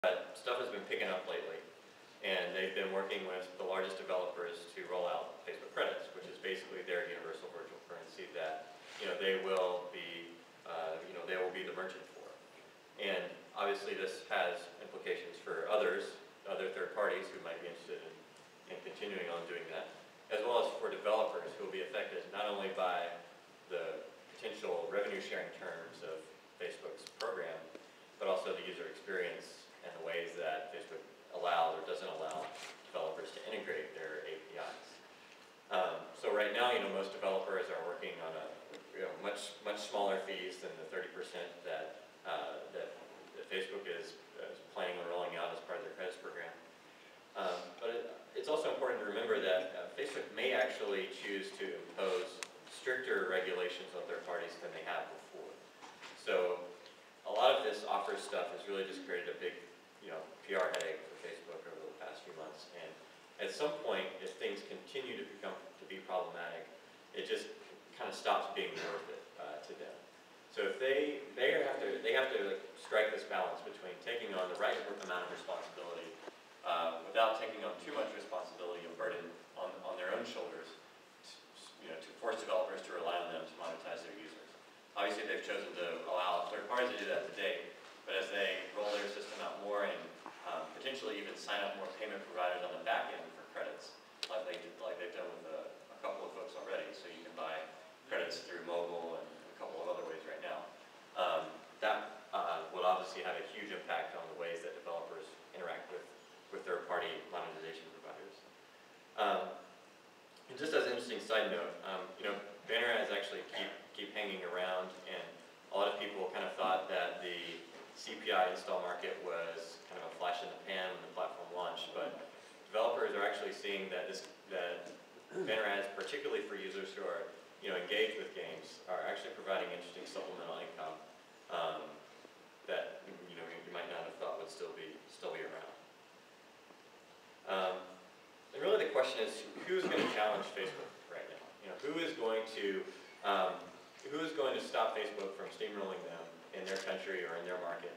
Stuff has been picking up lately, and they've been working with the largest developers to roll out Facebook credits, which is basically their universal virtual currency that they will be the merchant for. And obviously, this has implications for other third parties who might be interested in continuing on doing that, as well as for developers who will be affected not only by the potential revenue sharing terms of Facebook's program, but also the user experience and the ways that Facebook allows or doesn't allow developers to integrate their APIs. So right now, most developers are working on a much smaller fees than the 30% that Facebook is planning on rolling out as part of their credits program. But it's also important to remember that Facebook may actually choose to impose stricter regulations on third parties than they have before. So a lot of this offer stuff has really just created a big PR headache for Facebook over the past few months. And at some point, if things continue to be problematic, it just kind of stops being worth it to them. So if they have to strike this balance between taking on the right amount of responsibility without taking on too much responsibility and burden on their own shoulders, to force developers to rely on them to monetize their users. Obviously, they've chosen to allow third parties to do that today, but as they roll their system out more and potentially even sign up more payment providers on the back end for credits, like they've done with a couple of folks already, so you can buy credits through mobile and a couple of other ways right now. That will obviously have a huge impact on the ways that developers interact with third-party monetization providers. And just as an interesting side note, banner ads actually keep hanging around, and a lot of people kind of thought that the CPI install market was kind of a flash in the pan when the platform launched, but developers are actually seeing that banner ads, particularly for users who are engaged with games, are actually providing interesting supplemental income that you might not have thought would still be around. And really, the question is, who's going to challenge Facebook right now? Who is going to stop Facebook from steamrolling them in their country or in their market